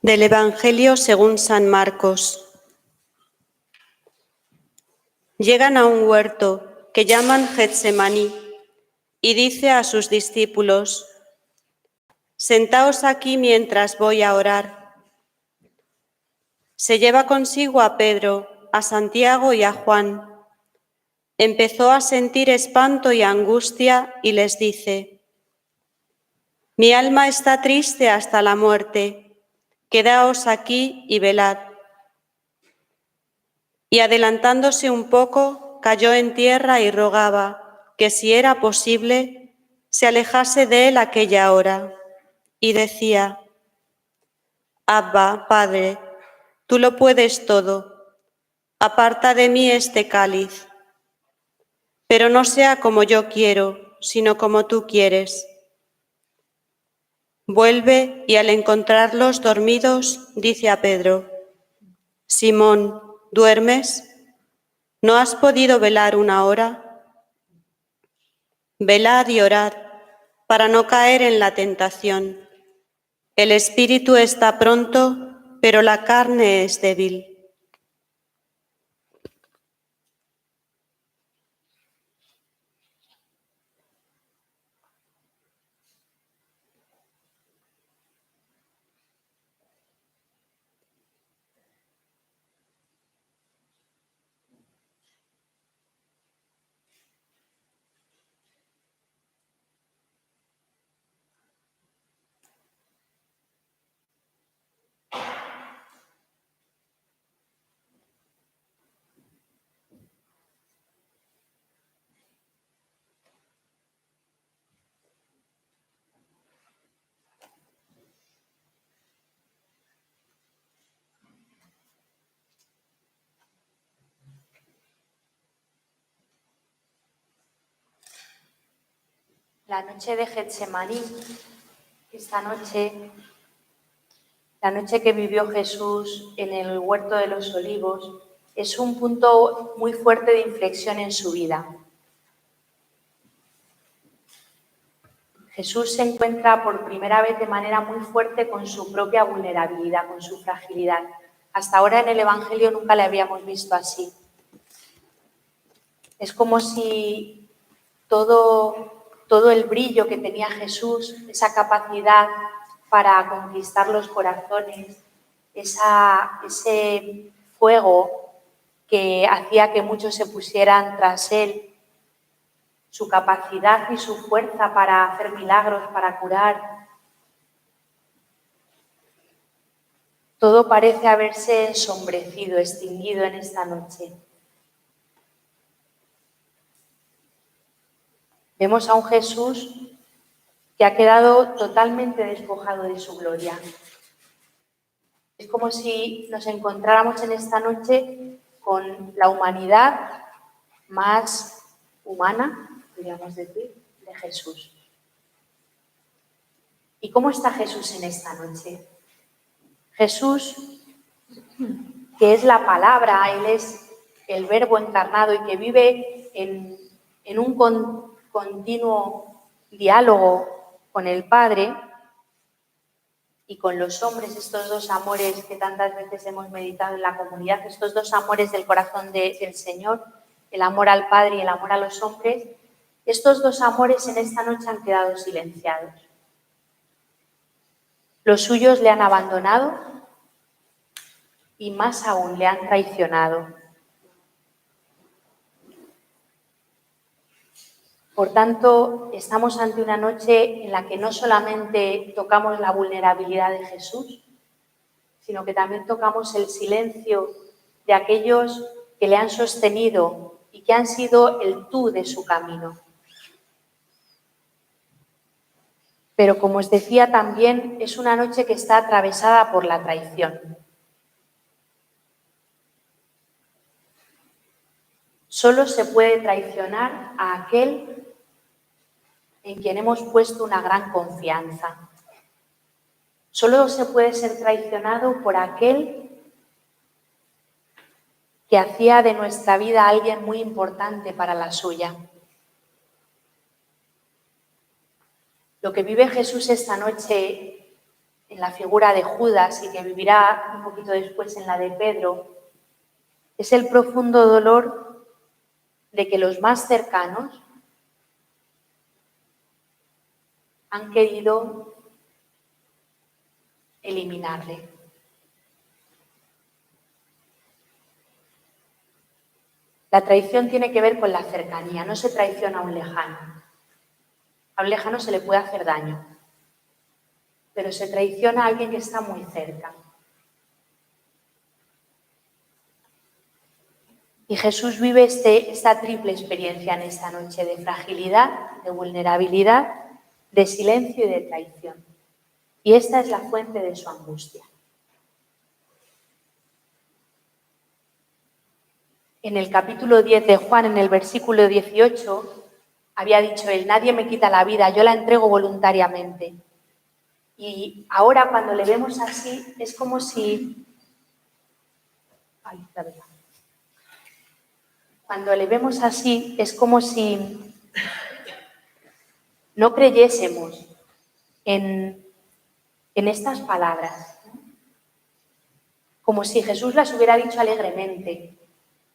Del Evangelio según San Marcos. Llegan a un huerto que llaman Getsemaní y dice a sus discípulos: «Sentaos aquí mientras voy a orar». Se lleva consigo a Pedro, a Santiago y a Juan. Empezó a sentir espanto y angustia y les dice: «Mi alma está triste hasta la muerte. Quedaos aquí y velad». Y adelantándose un poco, cayó en tierra y rogaba que, si era posible, se alejase de él aquella hora. Y decía: «Abba, Padre, tú lo puedes todo. Aparta de mí este cáliz. Pero no sea como yo quiero, sino como tú quieres». Vuelve y al encontrarlos dormidos, dice a Pedro: «Simón, ¿duermes? ¿No has podido velar una hora? Velad y orad, para no caer en la tentación. El espíritu está pronto, pero la carne es débil». La noche de Getsemaní. Esta noche La noche que vivió Jesús en el Huerto de los Olivos es un punto muy fuerte de inflexión en su vida. Jesús se encuentra por primera vez de manera muy fuerte con su propia vulnerabilidad, con su fragilidad. Hasta ahora en el Evangelio nunca le habíamos visto así. Es como si todo el brillo que tenía Jesús, esa capacidad para conquistar los corazones, ese fuego que hacía que muchos se pusieran tras él, su capacidad y su fuerza para hacer milagros, para curar. Todo parece haberse ensombrecido, extinguido en esta noche. Vemos a un Jesús que ha quedado totalmente despojado de su gloria. Es como si nos encontráramos en esta noche con la humanidad más humana, podríamos decir, de Jesús. ¿Y cómo está Jesús en esta noche? Jesús, que es la palabra, Él es el Verbo encarnado y que vive en un continuo diálogo con el Padre y con los hombres, estos dos amores que tantas veces hemos meditado en la comunidad, estos dos amores del corazón del Señor, el amor al Padre y el amor a los hombres, estos dos amores en esta noche han quedado silenciados. Los suyos le han abandonado y más aún le han traicionado. Por tanto, estamos ante una noche en la que no solamente tocamos la vulnerabilidad de Jesús, sino que también tocamos el silencio de aquellos que le han sostenido y que han sido el tú de su camino. Pero como os decía, también es una noche que está atravesada por la traición. Solo se puede traicionar a aquel en quien hemos puesto una gran confianza. Solo se puede ser traicionado por aquel que hacía de nuestra vida a alguien muy importante para la suya. Lo que vive Jesús esta noche en la figura de Judas y que vivirá un poquito después en la de Pedro es el profundo dolor de que los más cercanos han querido eliminarle. La traición tiene que ver con la cercanía, no se traiciona a un lejano. A un lejano se le puede hacer daño, pero se traiciona a alguien que está muy cerca. Y Jesús vive esta triple experiencia en esta noche de fragilidad, de vulnerabilidad, de silencio y de traición. Y esta es la fuente de su angustia. En el capítulo 10 de Juan, en el versículo 18, había dicho él: nadie me quita la vida, yo la entrego voluntariamente. Y ahora cuando le vemos así, es como si... Cuando le vemos así, es como si no creyésemos en estas palabras, ¿no? Como si Jesús las hubiera dicho alegremente,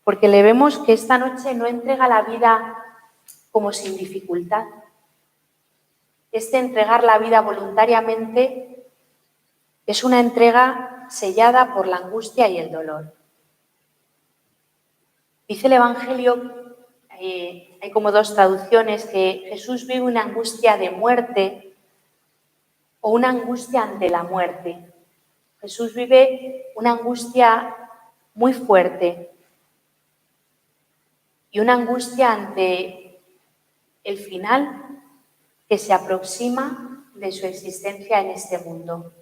porque le vemos que esta noche no entrega la vida como sin dificultad. Este entregar la vida voluntariamente es una entrega sellada por la angustia y el dolor. Dice el Evangelio, hay como dos traducciones, que Jesús vive una angustia de muerte o una angustia ante la muerte. Jesús vive una angustia muy fuerte y una angustia ante el final que se aproxima de su existencia en este mundo.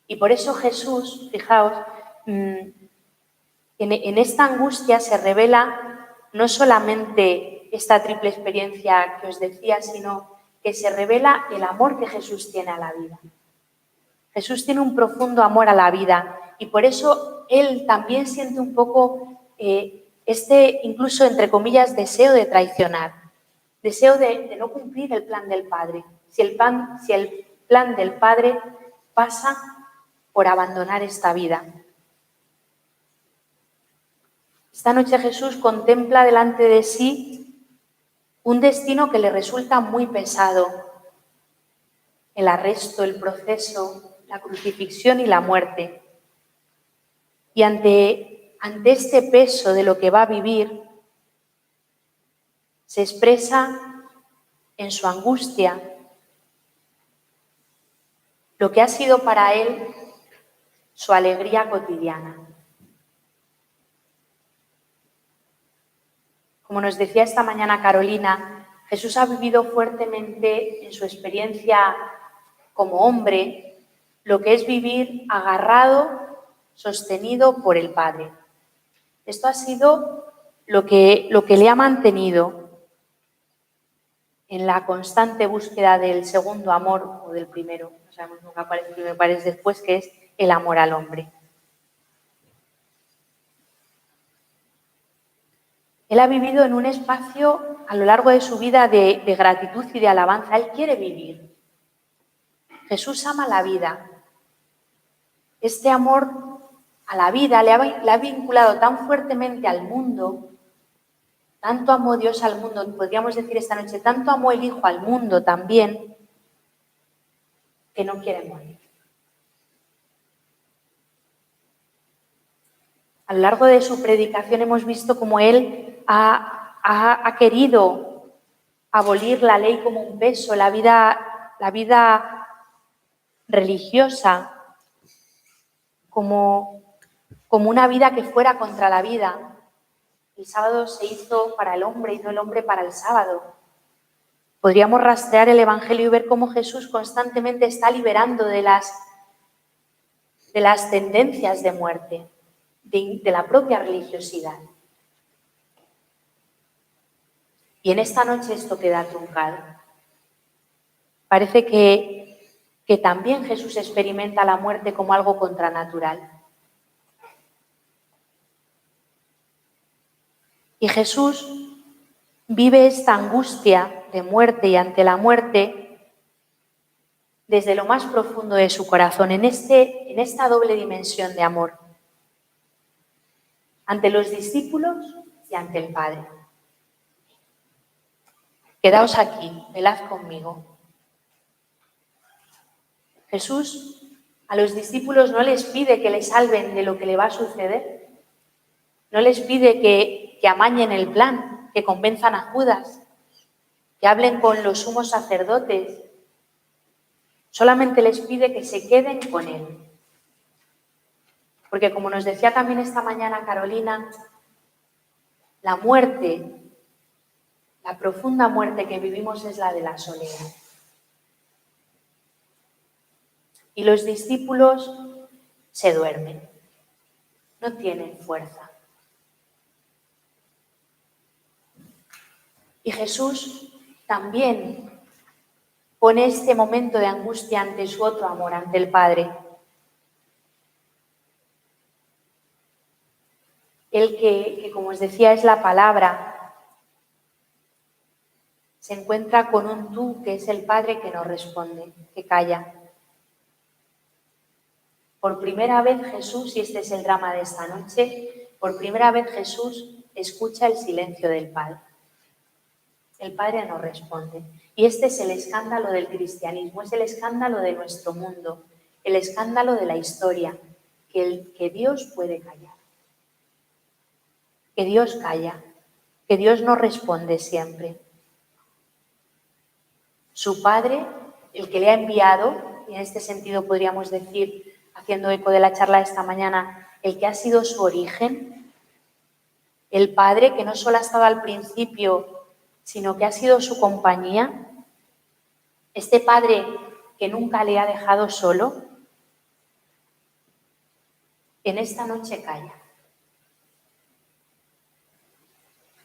Y por eso Jesús, fijaos, en esta angustia se revela no solamente esta triple experiencia que os decía, sino que se revela el amor que Jesús tiene a la vida. Jesús tiene un profundo amor a la vida y por eso Él también siente un poco incluso entre comillas, deseo de traicionar, deseo de no cumplir el plan del Padre. Si el plan del Padre pasa por abandonar esta vida. Esta noche Jesús contempla delante de sí un destino que le resulta muy pesado. El arresto, el proceso, la crucifixión y la muerte. Y ante este peso de lo que va a vivir, se expresa en su angustia lo que ha sido para él su alegría cotidiana. Como nos decía esta mañana Carolina, Jesús ha vivido fuertemente en su experiencia como hombre lo que es vivir agarrado, sostenido por el Padre. Esto ha sido lo que le ha mantenido en la constante búsqueda del segundo amor o del primero. No sabemos nunca cuál es el primero, cuál es después, que es el amor al hombre. Él ha vivido en un espacio a lo largo de su vida de gratitud y de alabanza. Él quiere vivir. Jesús ama la vida. Este amor a la vida le ha vinculado tan fuertemente al mundo, tanto amó Dios al mundo, podríamos decir esta noche, tanto amó el Hijo al mundo también, que no quiere morir. A lo largo de su predicación hemos visto cómo Él ha querido abolir la ley como un peso, la vida religiosa, como una vida que fuera contra la vida. El sábado se hizo para el hombre y no el hombre para el sábado. Podríamos rastrear el Evangelio y ver cómo Jesús constantemente está liberando de las tendencias de muerte, de la propia religiosidad. Y en esta noche esto queda truncado. Parece que también Jesús experimenta la muerte como algo contranatural. Y Jesús vive esta angustia de muerte y ante la muerte desde lo más profundo de su corazón, en esta doble dimensión de amor, ante los discípulos y ante el Padre. Quedaos aquí, velad conmigo. Jesús a los discípulos no les pide que le salven de lo que le va a suceder. No les pide que amañen el plan, que convenzan a Judas, que hablen con los sumos sacerdotes. Solamente les pide que se queden con Él. Porque como nos decía también esta mañana Carolina, la muerte, la profunda muerte que vivimos es la de la soledad. Y los discípulos se duermen, no tienen fuerza. Y Jesús también pone este momento de angustia ante su otro amor, ante el Padre. Él que como os decía es la palabra, se encuentra con un tú que es el Padre que no responde, que calla. Por primera vez Jesús, y este es el drama de esta noche, por primera vez Jesús escucha el silencio del Padre. El Padre no responde. Y este es el escándalo del cristianismo, es el escándalo de nuestro mundo, el escándalo de la historia, que Dios puede callar. Que Dios calla, que Dios no responde siempre. Su Padre, el que le ha enviado, y en este sentido podríamos decir, haciendo eco de la charla de esta mañana, el que ha sido su origen, el Padre que no solo ha estado al principio, sino que ha sido su compañía, este Padre que nunca le ha dejado solo, en esta noche calla.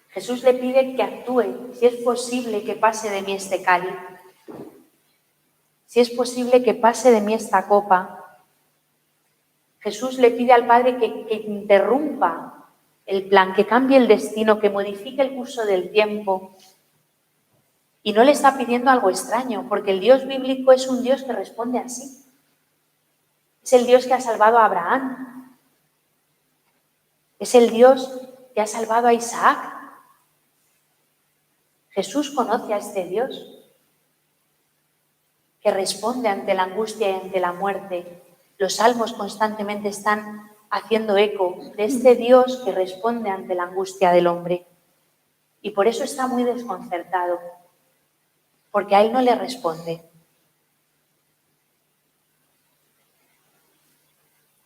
Jesús le pide que actúe, si es posible que pase de mí este cáliz. si es posible que pase de mí esta copa. Jesús le pide al Padre que interrumpa el plan, que cambie el destino, que modifique el curso del tiempo. Y no le está pidiendo algo extraño, porque el Dios bíblico es un Dios que responde así. Es el Dios que ha salvado a Abraham. Es el Dios que ha salvado a Isaac. Jesús conoce a este Dios que responde ante la angustia y ante la muerte. Los salmos constantemente están haciendo eco de este Dios que responde ante la angustia del hombre. Y por eso está muy desconcertado, porque a él no le responde.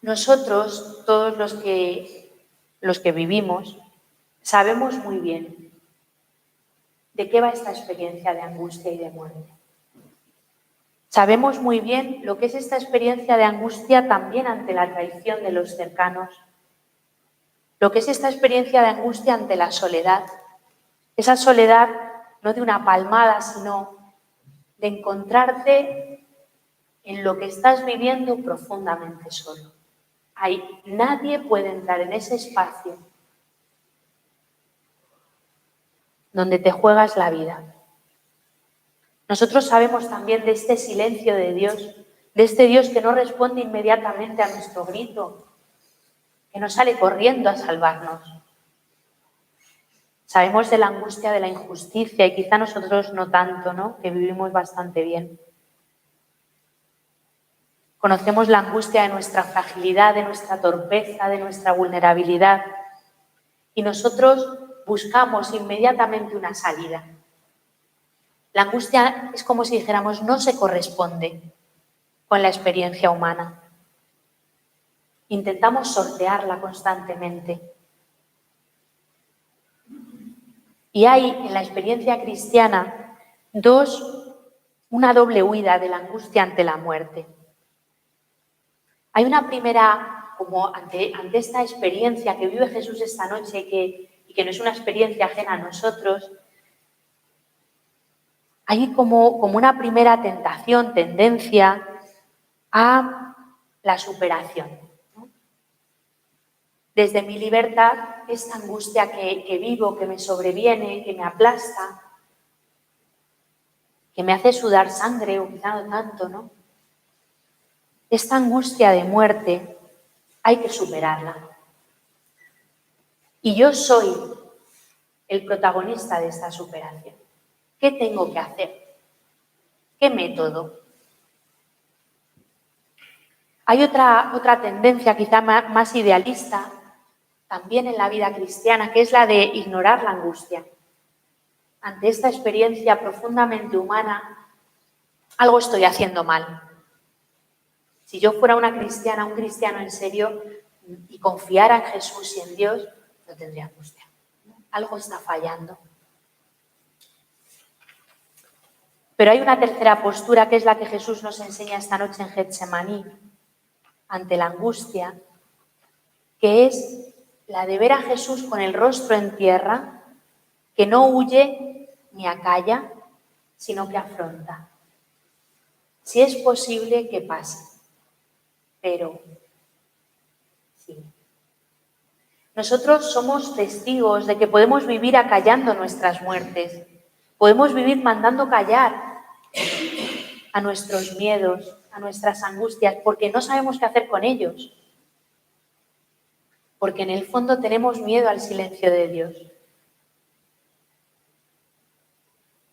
Nosotros, todos los que vivimos, sabemos muy bien de qué va esta experiencia de angustia y de muerte. Sabemos muy bien lo que es esta experiencia de angustia también ante la traición de los cercanos, lo que es esta experiencia de angustia ante la soledad, esa soledad no de una palmada, sino de encontrarte en lo que estás viviendo profundamente solo. Nadie puede entrar en ese espacio donde te juegas la vida. Nosotros sabemos también de este silencio de Dios, de este Dios que no responde inmediatamente a nuestro grito, que no sale corriendo a salvarnos. Sabemos de la angustia de la injusticia y quizá nosotros no tanto, ¿no? Que vivimos bastante bien. Conocemos la angustia de nuestra fragilidad, de nuestra torpeza, de nuestra vulnerabilidad. Y nosotros buscamos inmediatamente una salida. La angustia es como si dijéramos, no se corresponde con la experiencia humana. Intentamos sortearla constantemente. Y hay en la experiencia cristiana una doble huida de la angustia ante la muerte. Hay una primera, como ante esta experiencia que vive Jesús esta noche y que no es una experiencia ajena a nosotros, hay como una primera tendencia a la superación, ¿no? Desde mi libertad, esta angustia que vivo, que me sobreviene, que me aplasta, que me hace sudar sangre o quizá no tanto, ¿no? Esta angustia de muerte hay que superarla. Y yo soy el protagonista de esta superación. ¿Qué tengo que hacer? ¿Qué método? Hay otra tendencia quizá más idealista también en la vida cristiana, que es la de ignorar la angustia. Ante esta experiencia profundamente humana, algo estoy haciendo mal. Si yo fuera una cristiana, un cristiano en serio, y confiara en Jesús y en Dios, no tendría angustia. Algo está fallando. Pero hay una tercera postura que es la que Jesús nos enseña esta noche en Getsemaní, ante la angustia, que es la de ver a Jesús con el rostro en tierra, que no huye ni acalla, sino que afronta. Si es posible que pase, pero sí. Nosotros somos testigos de que podemos vivir acallando nuestras muertes, podemos vivir mandando callar a nuestros miedos, a nuestras angustias, porque no sabemos qué hacer con ellos. Porque en el fondo tenemos miedo al silencio de Dios.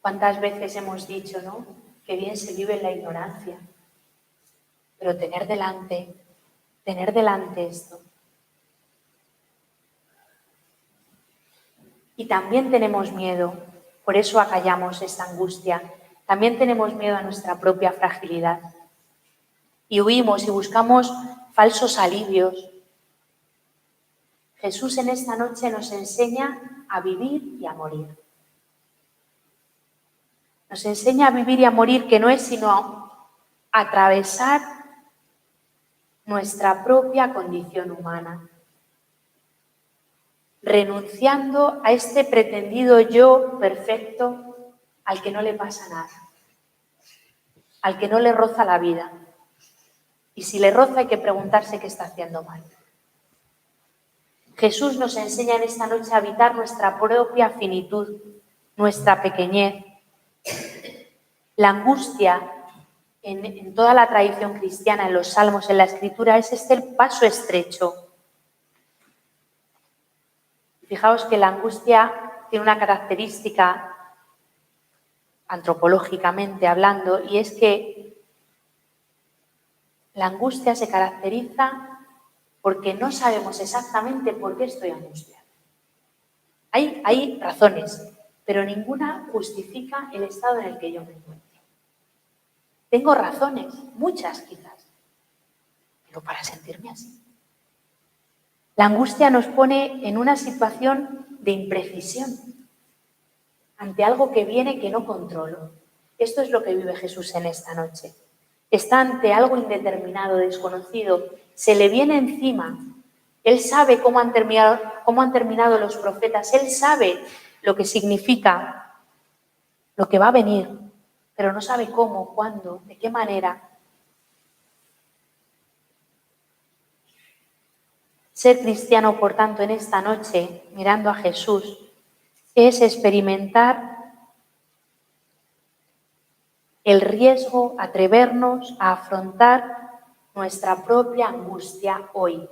¿Cuántas veces hemos dicho, ¿no?, que bien se vive en la ignorancia? Pero tener delante esto. Y también tenemos miedo, por eso acallamos esta angustia. También tenemos miedo a nuestra propia fragilidad. Y huimos y buscamos falsos alivios. Jesús en esta noche nos enseña a vivir y a morir. Nos enseña a vivir y a morir, que no es sino atravesar nuestra propia condición humana, renunciando a este pretendido yo perfecto al que no le pasa nada, al que no le roza la vida. Y si le roza hay que preguntarse qué está haciendo mal. Jesús nos enseña en esta noche a evitar nuestra propia finitud, nuestra pequeñez. La angustia en toda la tradición cristiana, en los salmos, en la escritura, es el paso estrecho. Fijaos que la angustia tiene una característica antropológicamente hablando, y es que la angustia se caracteriza porque no sabemos exactamente por qué estoy angustiada. Hay razones, pero ninguna justifica el estado en el que yo me encuentro. Tengo razones, muchas quizás, pero para sentirme así. La angustia nos pone en una situación de imprecisión ante algo que viene que no controlo. Esto es lo que vive Jesús en esta noche. Está ante algo indeterminado, desconocido, se le viene encima. Él sabe cómo han terminado los profetas, él sabe lo que significa, lo que va a venir, pero no sabe cómo, cuándo, de qué manera. Ser cristiano, por tanto, en esta noche, mirando a Jesús, es experimentar el riesgo, atrevernos a afrontar nuestra propia angustia hoy,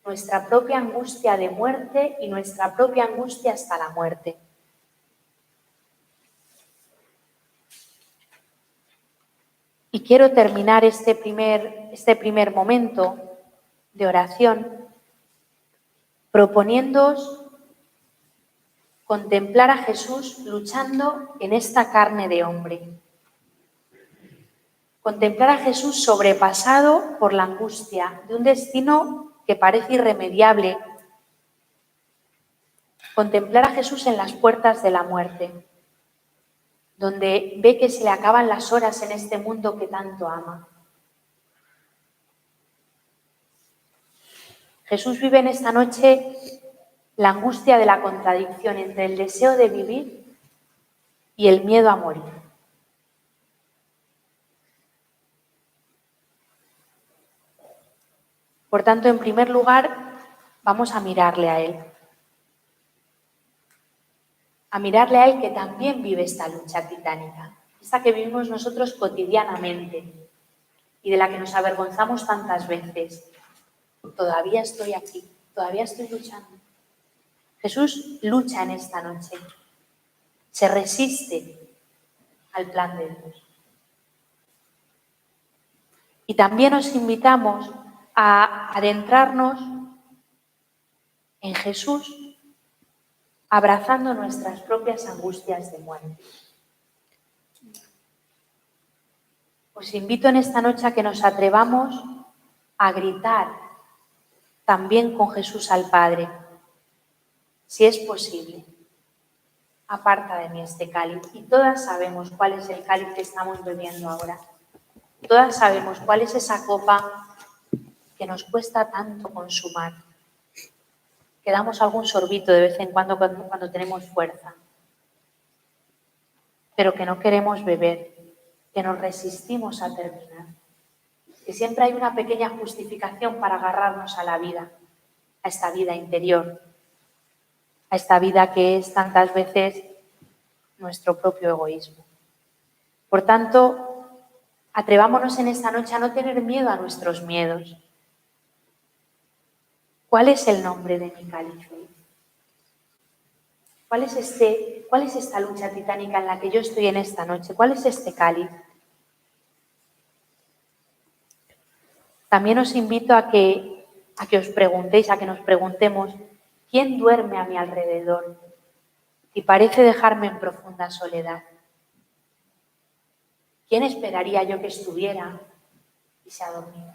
nuestra propia angustia de muerte y nuestra propia angustia hasta la muerte. Y quiero terminar este primer momento de oración proponiéndoos contemplar a Jesús luchando en esta carne de hombre. Contemplar a Jesús sobrepasado por la angustia de un destino que parece irremediable. Contemplar a Jesús en las puertas de la muerte, donde ve que se le acaban las horas en este mundo que tanto ama. Jesús vive en esta noche la angustia de la contradicción entre el deseo de vivir y el miedo a morir. Por tanto, en primer lugar, vamos a mirarle a Él. A mirarle a Él que también vive esta lucha titánica, esta que vivimos nosotros cotidianamente y de la que nos avergonzamos tantas veces. Todavía estoy aquí, todavía estoy luchando. Jesús lucha en esta noche, se resiste al plan de Dios. Y también os invitamos a adentrarnos en Jesús abrazando nuestras propias angustias de muerte. Os invito en esta noche a que nos atrevamos a gritar también con Jesús al Padre, si es posible, aparta de mí este cáliz. Y todas sabemos cuál es el cáliz que estamos bebiendo ahora. Todas sabemos cuál es esa copa que nos cuesta tanto consumar, que damos algún sorbito de vez en cuando tenemos fuerza, pero que no queremos beber, que nos resistimos a terminar, que siempre hay una pequeña justificación para agarrarnos a la vida, a esta vida interior, a esta vida que es tantas veces nuestro propio egoísmo. Por tanto, atrevámonos en esta noche a no tener miedo a nuestros miedos. ¿Cuál es el nombre de mi cáliz hoy? ¿Cuál es esta lucha titánica en la que yo estoy en esta noche? ¿Cuál es este cáliz? También os invito a que os preguntéis, a que nos preguntemos, ¿quién duerme a mi alrededor y parece dejarme en profunda soledad? ¿Quién esperaría yo que estuviera y se ha dormido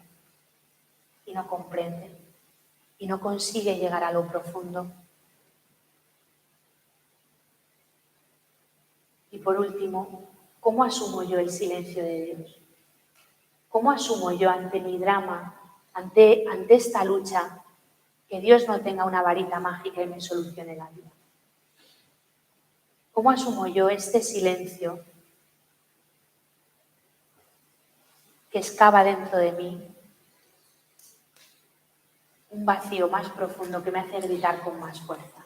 y no comprende y no consigue llegar a lo profundo? Y por último, ¿cómo asumo yo el silencio de Dios? ¿Cómo asumo yo ante mi drama, ante esta lucha, que Dios no tenga una varita mágica y me solucione la vida? ¿Cómo asumo yo este silencio que excava dentro de mí un vacío más profundo que me hace gritar con más fuerza.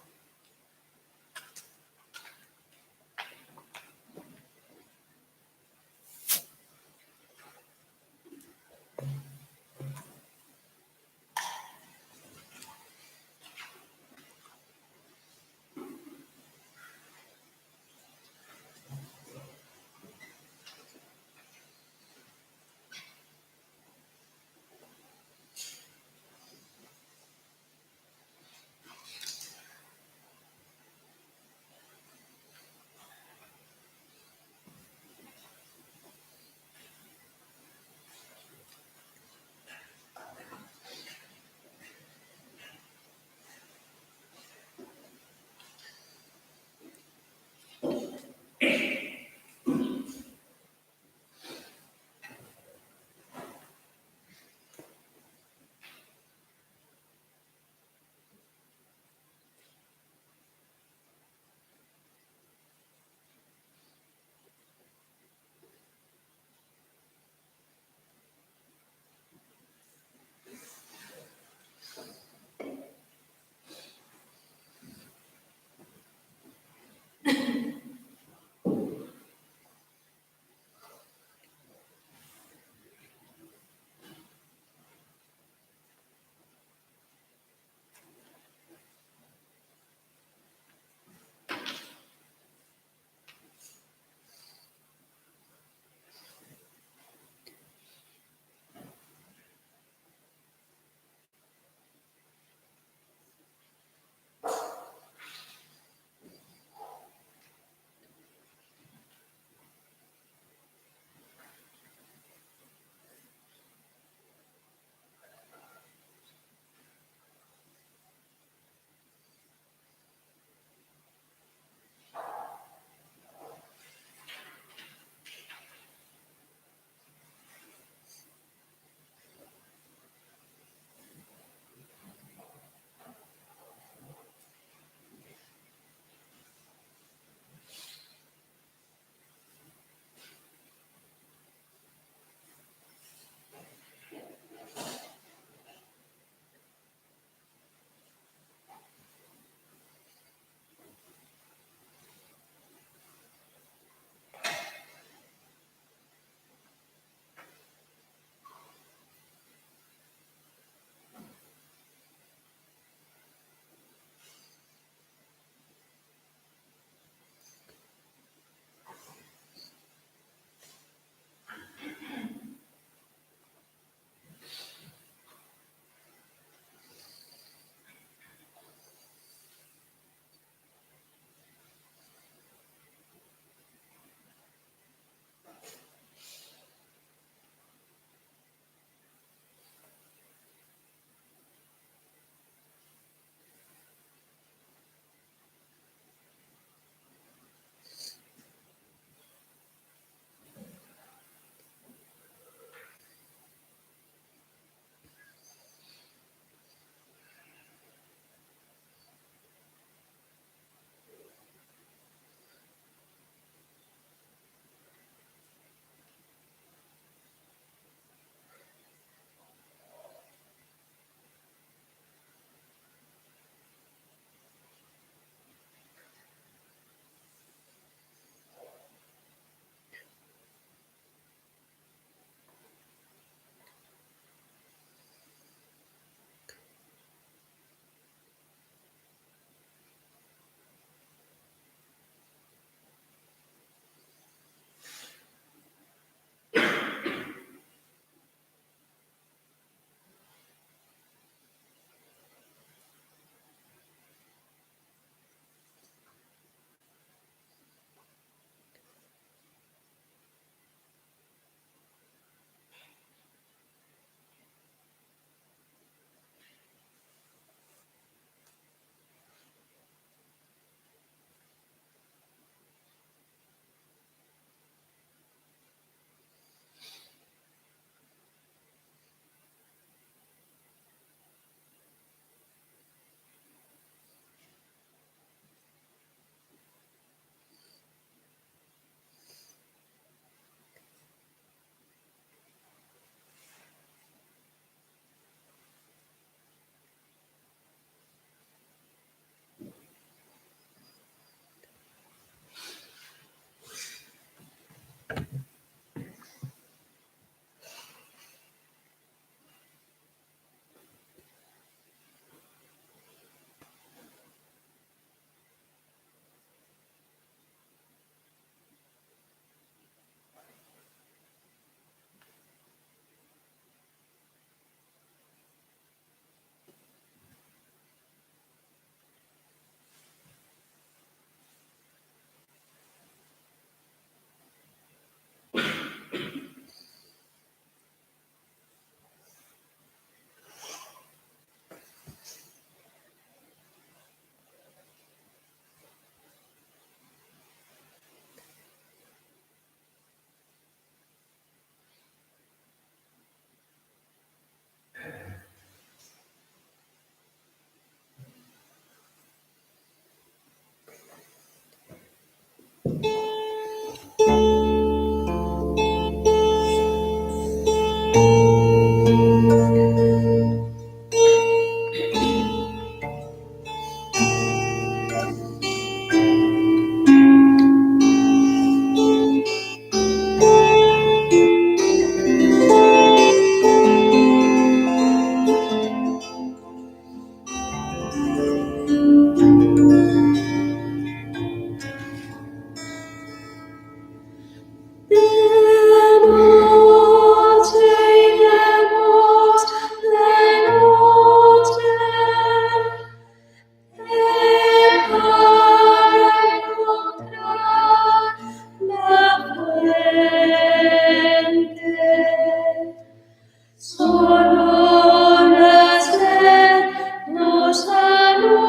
Solo la sed nos alumbra.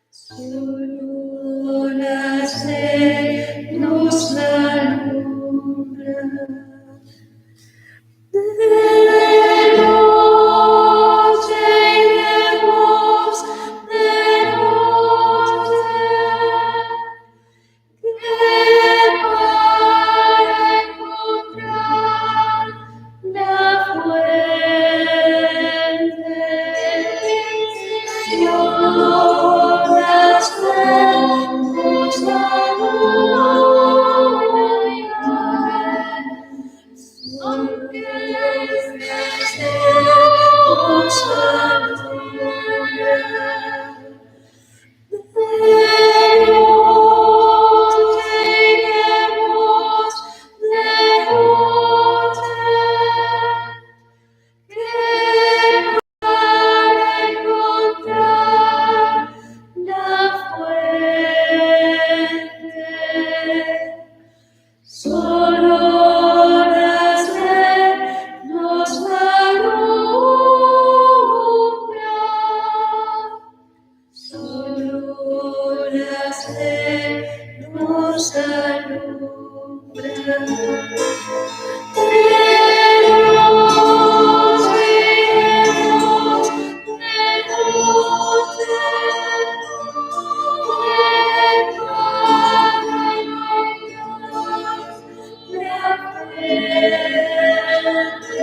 Solo la sed nos alumbra. De noche iremos, de noche, que para encontrar la fuente, solo la sed nos alumbra. Aunque estemos afuera, de noche iremos, de noche, que para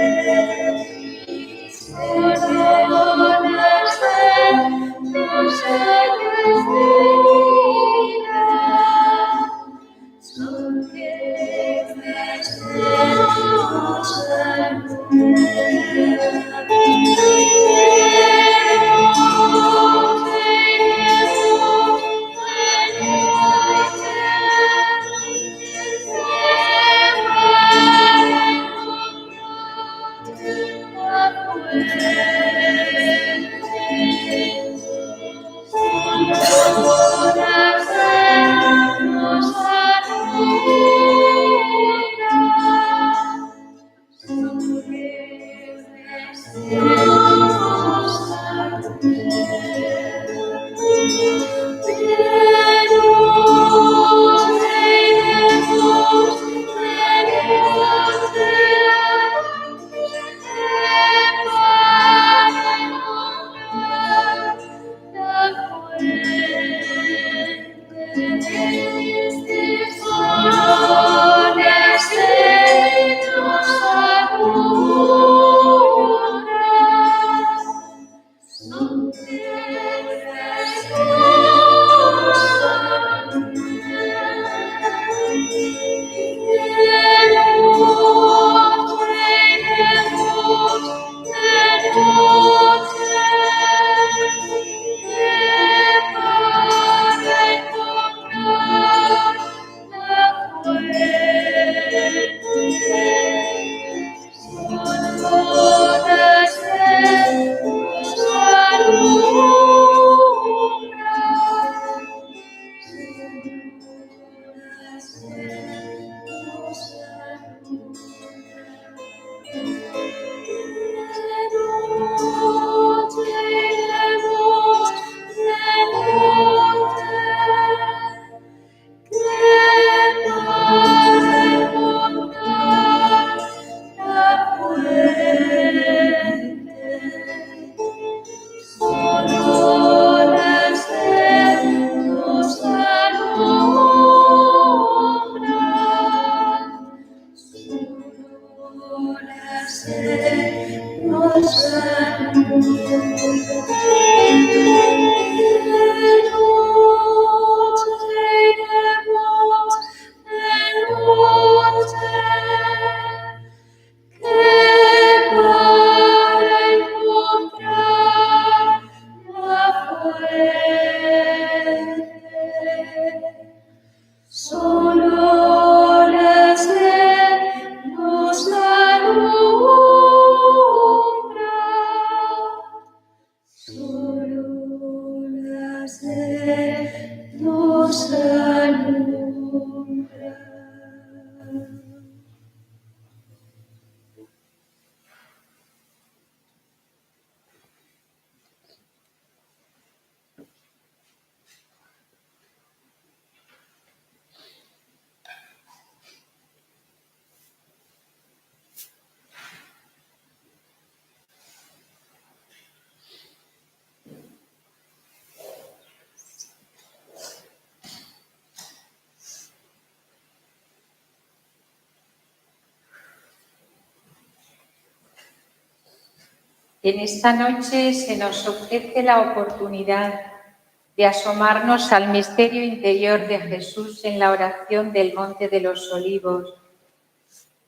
encontrar la fuente, solo la sed nos alumbra. Solo la sed nos alumbra. De noche iremos, de noche, Solo la sed nos alumbra. En esta noche se nos ofrece la oportunidad de asomarnos al misterio interior de Jesús en la oración del Monte de los Olivos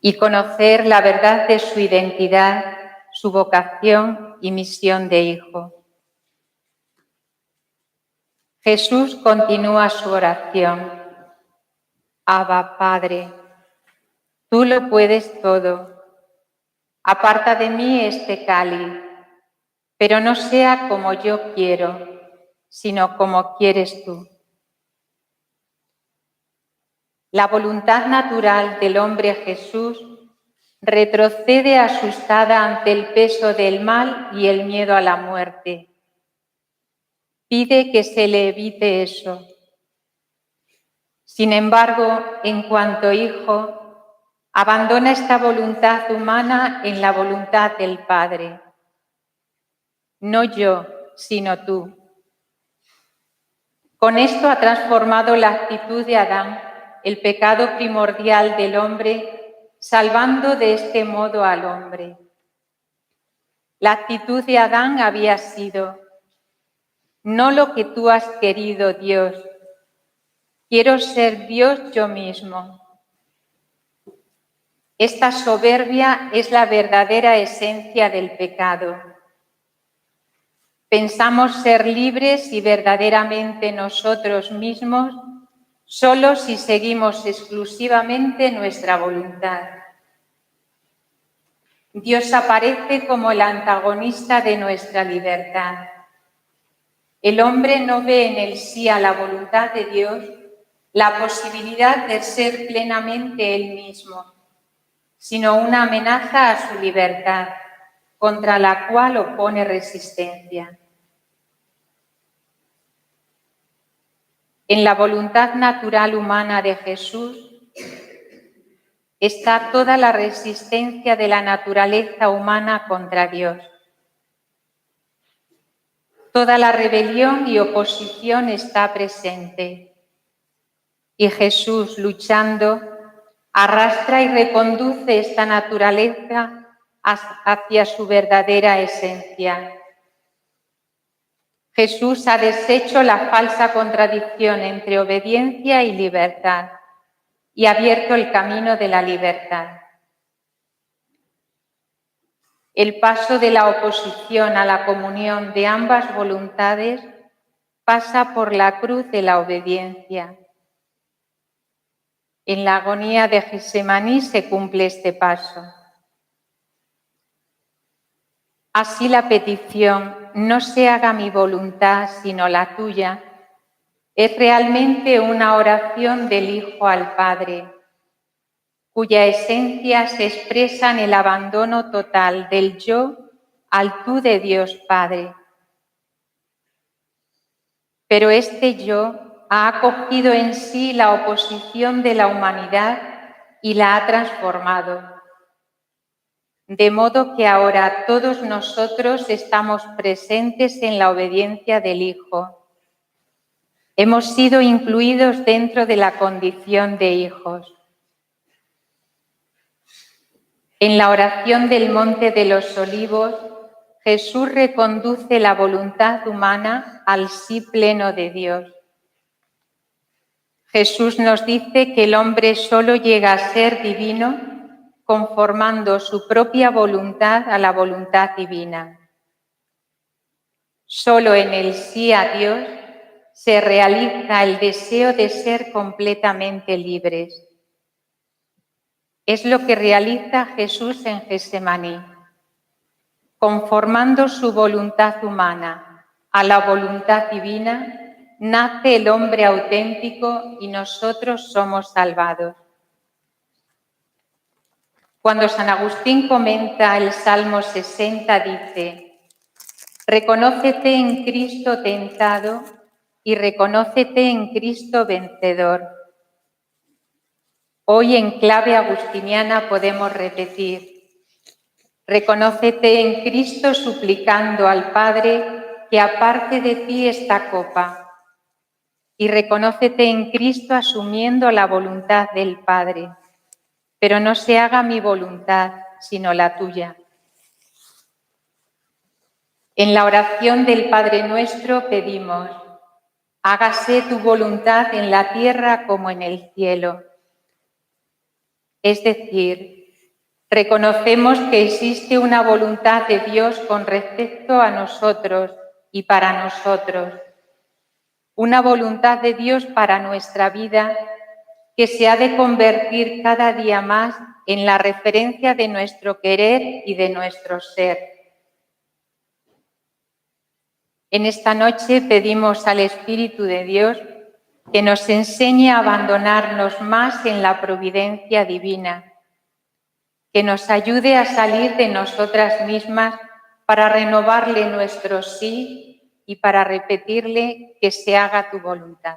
y conocer la verdad de su identidad, su vocación y misión de Hijo. Jesús continúa su oración. Abba, Padre, tú lo puedes todo. Aparta de mí este cáliz, pero no sea como yo quiero, sino como quieres tú. La voluntad natural del hombre Jesús retrocede asustada ante el peso del mal y el miedo a la muerte. Pide que se le evite eso. Sin embargo, en cuanto hijo, abandona esta voluntad humana en la voluntad del Padre. No yo, sino tú. Con esto ha transformado la actitud de Adán, el pecado primordial del hombre, salvando de este modo al hombre. La actitud de Adán había sido: no lo que tú has querido, Dios, quiero ser Dios yo mismo. Esta soberbia es la verdadera esencia del pecado. Pensamos ser libres y verdaderamente nosotros mismos solo si seguimos exclusivamente nuestra voluntad. Dios aparece como el antagonista de nuestra libertad. El hombre no ve en el sí a la voluntad de Dios la posibilidad de ser plenamente él mismo, sino una amenaza a su libertad, contra la cual opone resistencia. En la voluntad natural humana de Jesús está toda la resistencia de la naturaleza humana contra Dios. Toda la rebelión y oposición está presente. Y Jesús, luchando, arrastra y reconduce esta naturaleza hacia su verdadera esencia. Jesús ha deshecho la falsa contradicción entre obediencia y libertad y ha abierto el camino de la libertad. El paso de la oposición a la comunión de ambas voluntades pasa por la cruz de la obediencia. En la agonía de Getsemaní se cumple este paso. Así la petición, no se haga mi voluntad sino la tuya, es realmente una oración del Hijo al Padre, cuya esencia se expresa en el abandono total del yo al tú de Dios Padre. Pero este yo ha acogido en sí la oposición de la humanidad y la ha transformado. De modo que ahora todos nosotros estamos presentes en la obediencia del Hijo. Hemos sido incluidos dentro de la condición de hijos. En la oración del Monte de los Olivos, Jesús reconduce la voluntad humana al sí pleno de Dios. Jesús nos dice que el hombre solo llega a ser divino conformando su propia voluntad a la voluntad divina. Solo en el sí a Dios se realiza el deseo de ser completamente libres. Es lo que realiza Jesús en Getsemaní. Conformando su voluntad humana a la voluntad divina, nace el hombre auténtico y nosotros somos salvados. Cuando San Agustín comenta el Salmo 60, dice: reconócete en Cristo tentado y reconócete en Cristo vencedor. Hoy en clave agustiniana podemos repetir: reconócete en Cristo suplicando al Padre que aparte de ti esta copa, y reconócete en Cristo asumiendo la voluntad del Padre, pero no se haga mi voluntad, sino la tuya. En la oración del Padre Nuestro pedimos: hágase tu voluntad en la tierra como en el cielo. Es decir, reconocemos que existe una voluntad de Dios con respecto a nosotros y para nosotros. Una voluntad de Dios para nuestra vida que se ha de convertir cada día más en la referencia de nuestro querer y de nuestro ser. En esta noche pedimos al Espíritu de Dios que nos enseñe a abandonarnos más en la providencia divina, que nos ayude a salir de nosotras mismas para renovarle nuestro sí y para repetirle que se haga tu voluntad.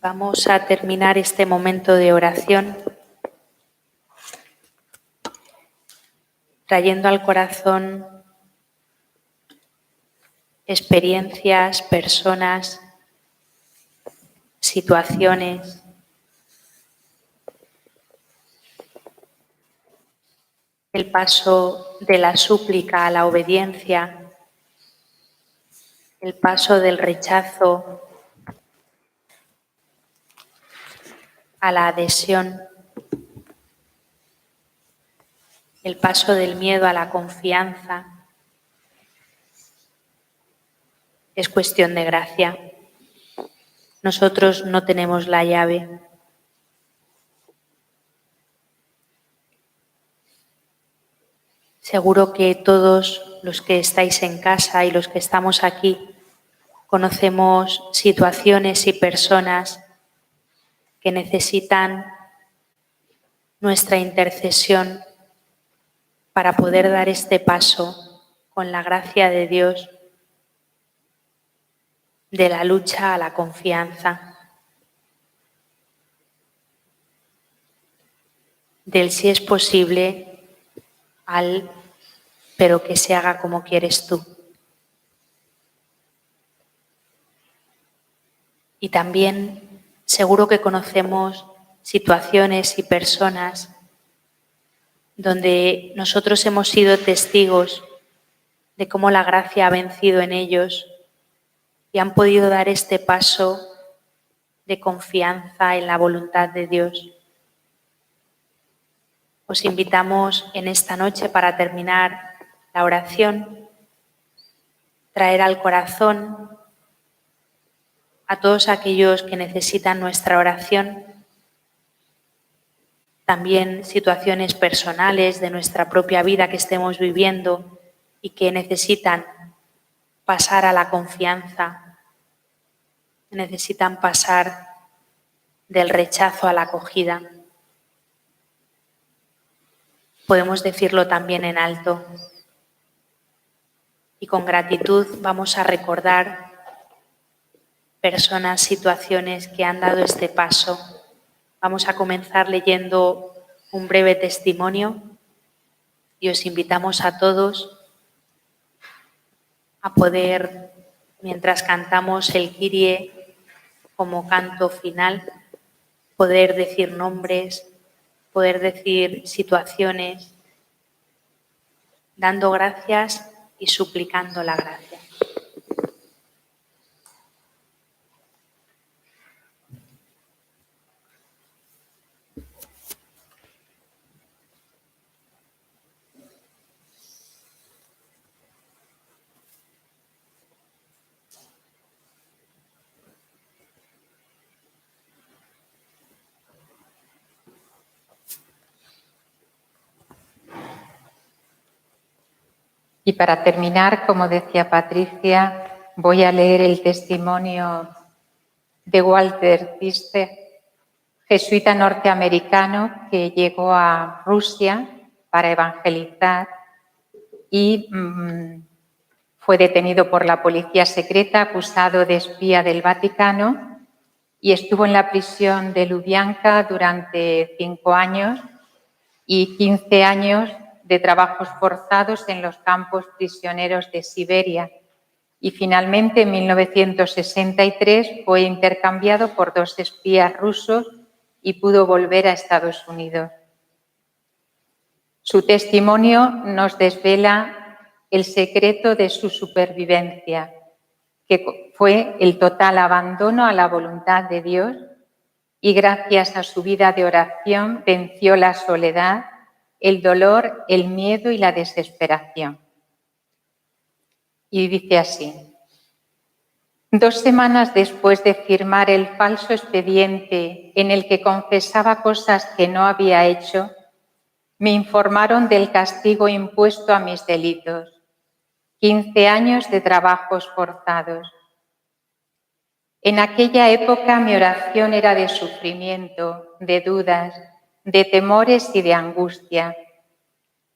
Vamos a terminar este momento de oración trayendo al corazón experiencias, personas, situaciones, el paso de la súplica a la obediencia, el paso del rechazo a la adhesión, el paso del miedo a la confianza. Es cuestión de gracia. Nosotros no tenemos la llave. Seguro que todos los que estáis en casa y los que estamos aquí conocemos situaciones y personas que necesitan nuestra intercesión para poder dar este paso con la gracia de Dios de la lucha a la confianza, del si es posible al pero que se haga como quieres tú. Y también seguro que conocemos situaciones y personas donde nosotros hemos sido testigos de cómo la gracia ha vencido en ellos y han podido dar este paso de confianza en la voluntad de Dios. Os invitamos en esta noche, para terminar la oración, traer al corazón a todos aquellos que necesitan nuestra oración, también situaciones personales de nuestra propia vida que estemos viviendo y que necesitan pasar a la confianza, necesitan pasar del rechazo a la acogida. Podemos decirlo también en alto. Y con gratitud vamos a recordar personas, situaciones que han dado este paso. Vamos a comenzar leyendo un breve testimonio y os invitamos a todos a poder, mientras cantamos el Kyrie como canto final, poder decir nombres, poder decir situaciones, dando gracias y suplicando la gracia. Y para terminar, como decía Patricia, voy a leer el testimonio de Walter Tiste, jesuita norteamericano que llegó a Rusia para evangelizar y fue detenido por la policía secreta, acusado de espía del Vaticano, y estuvo en la prisión de Lubyanka durante 5 años y 15 años de trabajos forzados en los campos prisioneros de Siberia y finalmente en 1963 fue intercambiado por 2 espías rusos y pudo volver a Estados Unidos. Su testimonio nos desvela el secreto de su supervivencia, que fue el total abandono a la voluntad de Dios, y gracias a su vida de oración venció la soledad, el dolor, el miedo y la desesperación. Y dice así: 2 semanas después de firmar el falso expediente en el que confesaba cosas que no había hecho, me informaron del castigo impuesto a mis delitos: 15 años de trabajos forzados. En aquella época mi oración era de sufrimiento, de dudas, de temores y de angustia.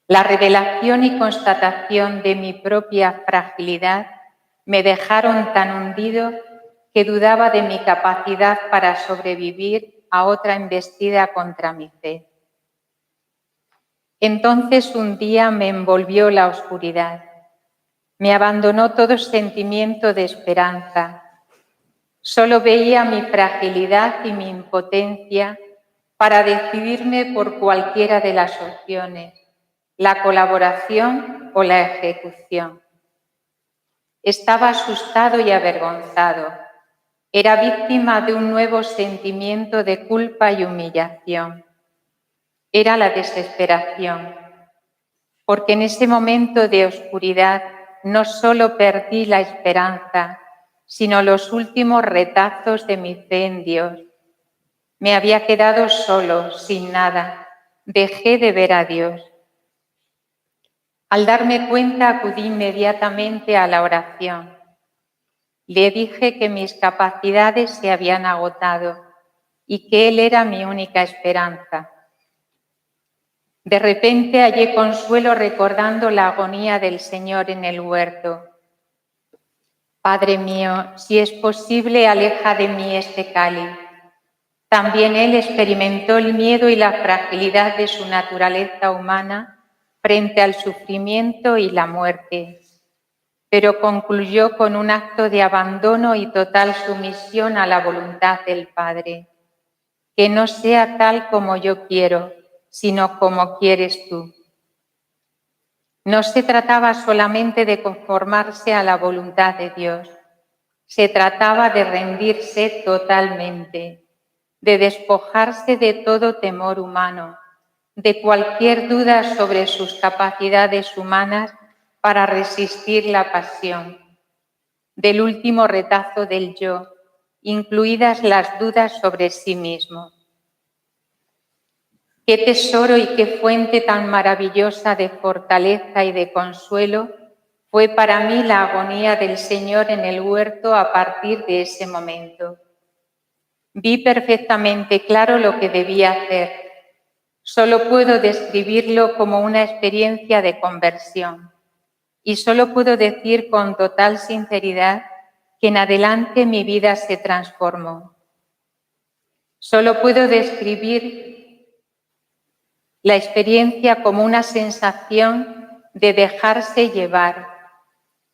La revelación y constatación de mi propia fragilidad me dejaron tan hundido que dudaba de mi capacidad para sobrevivir a otra embestida contra mi fe. Entonces un día me envolvió la oscuridad. Me abandonó todo sentimiento de esperanza. Solo veía mi fragilidad y mi impotencia para decidirme por cualquiera de las opciones, la colaboración o la ejecución. Estaba asustado y avergonzado. Era víctima de un nuevo sentimiento de culpa y humillación. Era la desesperación, porque en ese momento de oscuridad no solo perdí la esperanza, sino los últimos retazos de mi fe en Dios. Me había quedado solo, sin nada. Dejé de ver a Dios. Al darme cuenta, acudí inmediatamente a la oración. Le dije que mis capacidades se habían agotado y que Él era mi única esperanza. De repente hallé consuelo recordando la agonía del Señor en el huerto. Padre mío, si es posible, aleja de mí este cáliz. También Él experimentó el miedo y la fragilidad de su naturaleza humana frente al sufrimiento y la muerte, pero concluyó con un acto de abandono y total sumisión a la voluntad del Padre. Que no sea tal como yo quiero, sino como quieres tú. No se trataba solamente de conformarse a la voluntad de Dios, se trataba de rendirse totalmente, de despojarse de todo temor humano, de cualquier duda sobre sus capacidades humanas para resistir la pasión, del último retazo del yo, incluidas las dudas sobre sí mismo. Qué tesoro y qué fuente tan maravillosa de fortaleza y de consuelo fue para mí la agonía del Señor en el huerto a partir de ese momento. Vi perfectamente claro lo que debía hacer. Solo puedo describirlo como una experiencia de conversión y solo puedo decir con total sinceridad que en adelante mi vida se transformó. Solo puedo describir la experiencia como una sensación de dejarse llevar,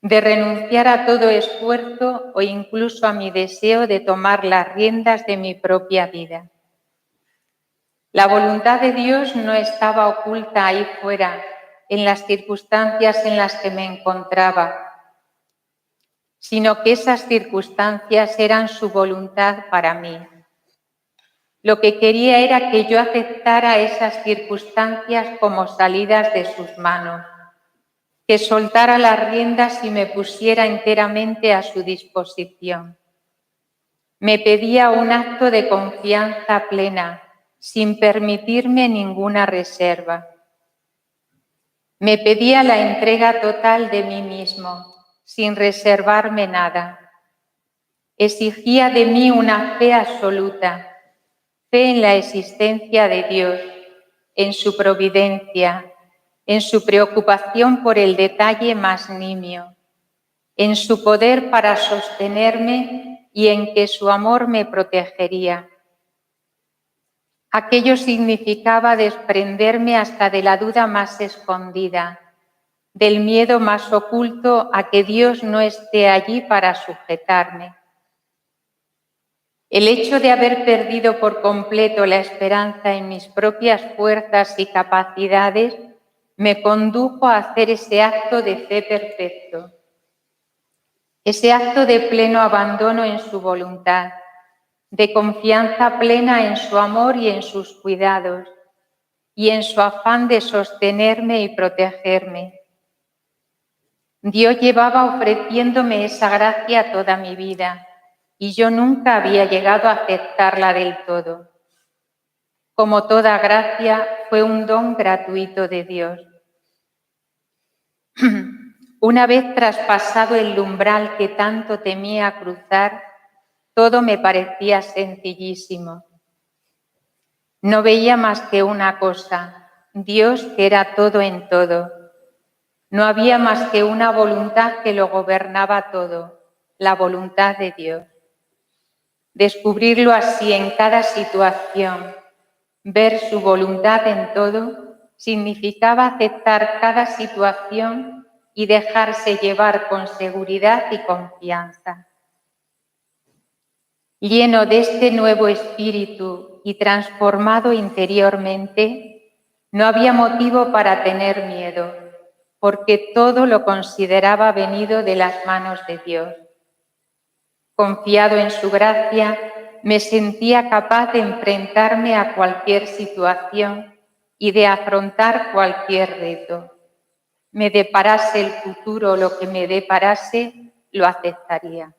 de renunciar a todo esfuerzo o incluso a mi deseo de tomar las riendas de mi propia vida. La voluntad de Dios no estaba oculta ahí fuera, en las circunstancias en las que me encontraba, sino que esas circunstancias eran su voluntad para mí. Lo que quería era que yo aceptara esas circunstancias como salidas de sus manos, que soltara las riendas y me pusiera enteramente a su disposición. Me pedía un acto de confianza plena, sin permitirme ninguna reserva. Me pedía la entrega total de mí mismo, sin reservarme nada. Exigía de mí una fe absoluta, fe en la existencia de Dios, en su providencia, en su preocupación por el detalle más nimio, en su poder para sostenerme y en que su amor me protegería. Aquello significaba desprenderme hasta de la duda más escondida, del miedo más oculto a que Dios no esté allí para sujetarme. El hecho de haber perdido por completo la esperanza en mis propias fuerzas y capacidades me condujo a hacer ese acto de fe perfecto, ese acto de pleno abandono en su voluntad, de confianza plena en su amor y en sus cuidados, y en su afán de sostenerme y protegerme. Dios llevaba ofreciéndome esa gracia toda mi vida, y yo nunca había llegado a aceptarla del todo. Como toda gracia, fue un don gratuito de Dios. Una vez traspasado el umbral que tanto temía cruzar, todo me parecía sencillísimo. No veía más que una cosa, Dios que era todo en todo. No había más que una voluntad que lo gobernaba todo, la voluntad de Dios. Descubrirlo así en cada situación, ver su voluntad en todo, significaba aceptar cada situación y dejarse llevar con seguridad y confianza. Lleno de este nuevo espíritu y transformado interiormente, no había motivo para tener miedo, porque todo lo consideraba venido de las manos de Dios. Confiado en su gracia, me sentía capaz de enfrentarme a cualquier situación y de afrontar cualquier reto. Me deparase el futuro lo que me deparase, lo aceptaría.